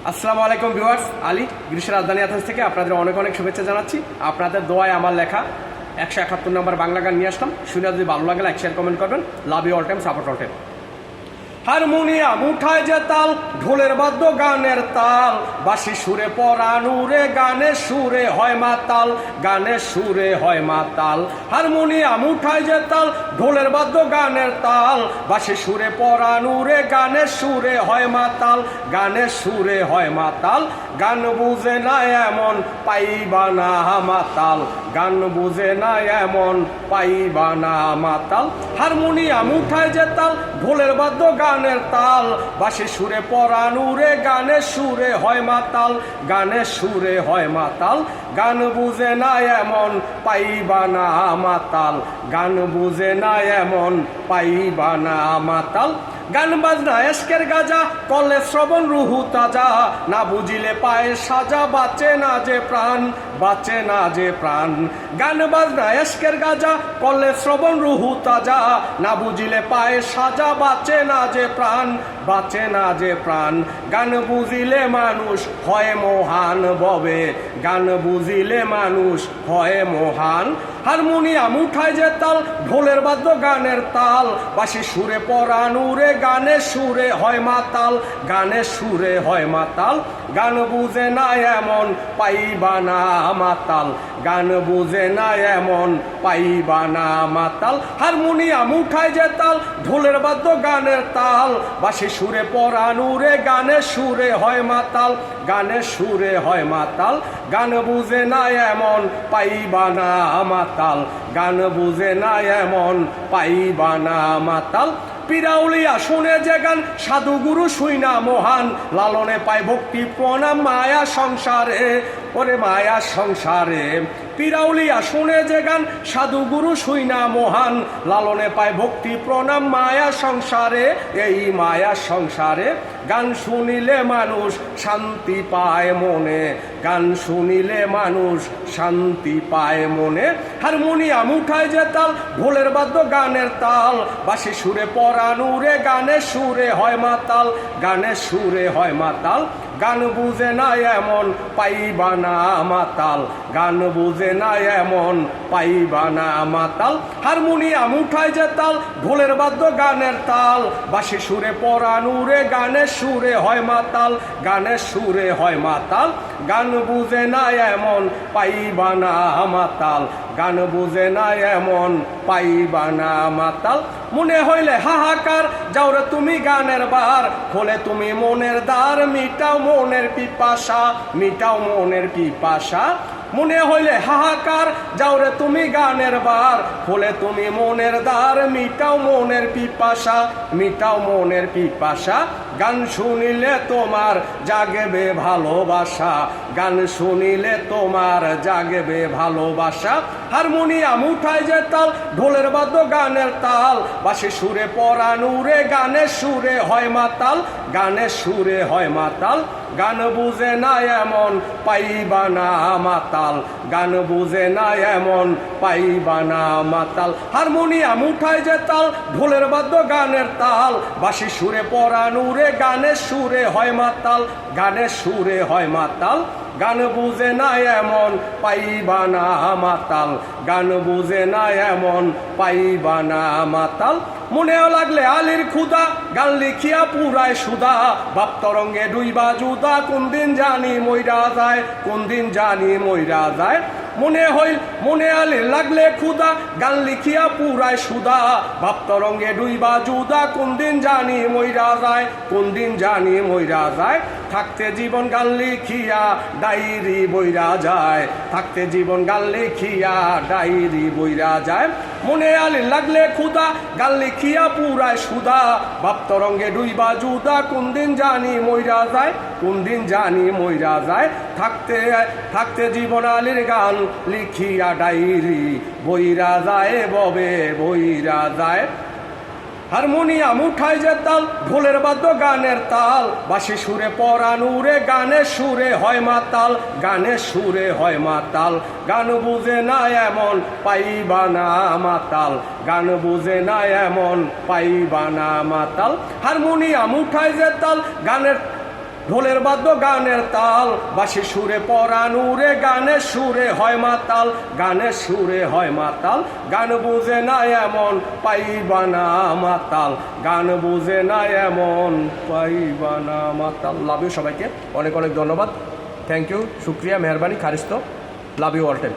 আসসালামু আলাইকুম ভিউয়ার্স, আলী গ্রীষ্মের রাজধানী অ্যাথেন্স থেকে আপনাদের অনেক অনেক শুভেচ্ছা জানাচ্ছি। আপনাদের দোয়ায় আমার লেখা 171 নম্বর বাংলা গান নিয়ে আসলাম। শুনে যদি ভালো লাগে লাইক শেয়ার কমেন্ট করবেন। Love you all time, support all time. Harmonium উঠায় যে তাল, ঢোলের বাদ্য গানের তাল, বাঁশি সুরে পরানুরে গানের সুরে হয় মাতাল, গানের সুরে হয় মাতাল। হারমোনিয়াম উঠায় যে তাল, ঢোলের বাদ্য গানের তাল, বাঁশি সুরে পরানুরে গানের সুরে হয় মাতাল, গানের সুরে হয় মাতাল। গান বুঝে না এমন পাইবা না মাতাল, গান বুঝে না এমন পাইবা না মাতাল। হারমোনিয়াম উঠায় যে তাল, ঢোলের বাদ্য গানের তাল, বাঁশি সুরে পরানুরে গানের সুরে হয় মাতাল, গানের সুরে হয় মাতাল। গান বুঝে না এমন পাইবা না মাতাল, গান বুঝে না এমন পাইবা না মাতাল। গান বাজনা এশকের গাজা, কলে শ্রবণ রুহু তাজা, না বুঝিলে পায়ে সাজা, বাঁচে না যে প্রাণ, বাঁচে না যে প্রাণ। গান বাজনা এশকের গাজা, কলে শ্রবণ রুহু তাজা, না বুঝিলে পায়ে সাজা, বাঁচে না যে প্রাণ, বাঁচে না যে প্রাণ। গান বুঝিলে মানুষ হয় মহান ববে, গান বুঝিলে মানুষ হয় মহান। হারমোনিয়াম উঠায় যে তাল, ঢোলের বাদ্য গানের তাল, বাঁশি সুরে পরানুরে গানের সুরে হয় মাতাল, গানের সুরে হয় মাতাল। গান বুঝে না এমন পাইবা না মাতাল, গান বুঝে না এমন পাইবা না মাতাল। হারমোনিয়াম উঠায় যে তাল, ঢোলের বাদ্য গানের তাল, বাঁশি সুরে পরানুরে গানের সুরে হয় মাতাল, গানের সুরে হয় মাতাল। গান বুঝে না এমন পাইবা না মাতাল, গান বুঝে না এমন পাইবা না মাতাল। পিরাউলিয়া শুনে যে গান, সাধু গুরু শুইনা মহান, লালনে পায় ভক্তি প্রণাম মায়া সংসারে, ওরে মায়া সংসারে। পিরাউলিয়া শুনে যে গান, সাধু গুরু শুইনা মহান, লালনে পায় ভক্তি প্রণাম মায়া সংসারে, এই মায়া সংসারে। গান শুনিলে মানুষ শান্তি পায় মনে, গান শুনিলে মানুষ শান্তি পায় মনে। হারমোনিয়াম উঠায় যে তাল, ঢোলের বাদ্য গানের তাল, বাঁশি সুরে পরানুরে গানের সুরে হয় মাতাল, গানের সুরে হয় মাতাল। গান বুঝে না এমন পাইবা না মাতাল, গান বুঝে না এমন পাইবা না মাতাল। হারমোনিয়াম উঠায় যে তাল, ঢোলের বাদ্য গানের তাল, বাঁশি সুরে পরানুরে গানের সুরে হয় মাতাল, গানের সুরে হয় মাতাল। গান বুঝে না এমন পাইবা না মাতাল, গান বুঝে না এমন পাইবা না মাতাল। মনে হইলে হাহাকার, যাও রে তুমি গানের বার, খোলে তুমি মনের দ্বার, মিটাও মনের পিপাসা, মিটাও মনের পিপাসা। মনে হইলে হাহাকার, যাও রে তুমি গানের বার, খোলে তুমি মনের দ্বার, মিটাও মনের পিপাসা, মিটাও মনের পিপাসা। গান শুনিলে তোমার জাগবে ভালোবাসা, গান শুনিলে তোমার জাগবে ভালোবাসা। হারমোনিয়াম উঠায় যে তাল, ঢোলের বাদ্য গানের তাল, বাঁশি সুরে পরানুরে গানের সুরে হয় মাতাল, গানের সুরে হয় মাতাল। গান বুঝে না এমন পাইবা না মাতাল, গান বুঝে না এমন পাইবা না মাতাল। হারমোনিয়াম উঠায় যে তাল, ঢোলের বাদ্য গানের তাল, বাঁশি সুরে পরানুরে গানের সুরে হয় মাতাল, গানের সুরে হয় মাতাল। গান বুঝে না এমন পাইবা না মাতাল, গান বুঝে না এমন পাইবা না মাতাল। মনেও লাগলে আলীর ক্ষুদা, গান লিখিয়া পুরায় সুদা, বাপ তরঙ্গে ডুইবা জুদা, কোন দিন জানি মইরা যায়, কোন দিন জানি মইরা যায়। মনে আলীর লাগলে ক্ষুদা, গান লিখিয়া পুরায় সুদা, বাপ তরঙ্গে ডুইবা জুদা, কোন দিন জানি মইরা যায়, কোন দিন জানি মইরা যায়। থাকতে জীবন গান লিখিয়া ডায়েরি বইরা যায়, থাকতে জীবন গান লিখিয়া ডায়েরি বইরা যায়। মনে আলীর লাগলে ক্ষুদা, গান লিখিয়া পুরায় সুদা, বাপ তরঙ্গে ডুইবা জুদা, কোন দিন জানি মইরা যায়, কোন দিন জানি মইরা যায়। থাকতে থাকতে জীবন আলীর গান লিখিয়া ডায়েরি বইরা যায়, ববে বইরা যায়। হারমোনিয়াম উঠায় যে তাল, ঢোলের বাদ্য গানের তাল, বাঁশি সুরে পরানুরে গানের সুরে হয় মাতাল, গানের সুরে হয় মাতাল। গান বুঝে না এমন পাইবা না মাতাল, গান বুঝে না এমন পাইবা না মাতাল। হারমোনিয়াম উঠায় যে তাল, গানের ঢোলের বাদ্য গানের তাল বাসি সুরে পরানুরে গানের সুরে হয় মাতাল গানের সুরে হয় মাতাল গান বুঝে না এমন পাইবা না মাতাল গান বুঝে না এমন পাইবা না মাতাল। লাভ ইউ সবাইকে, অনেক অনেক ধন্যবাদ, থ্যাংক ইউ, শুক্রিয়া, মেহরবানি, খারিস্ত, লাভ ইউ অল টাইম।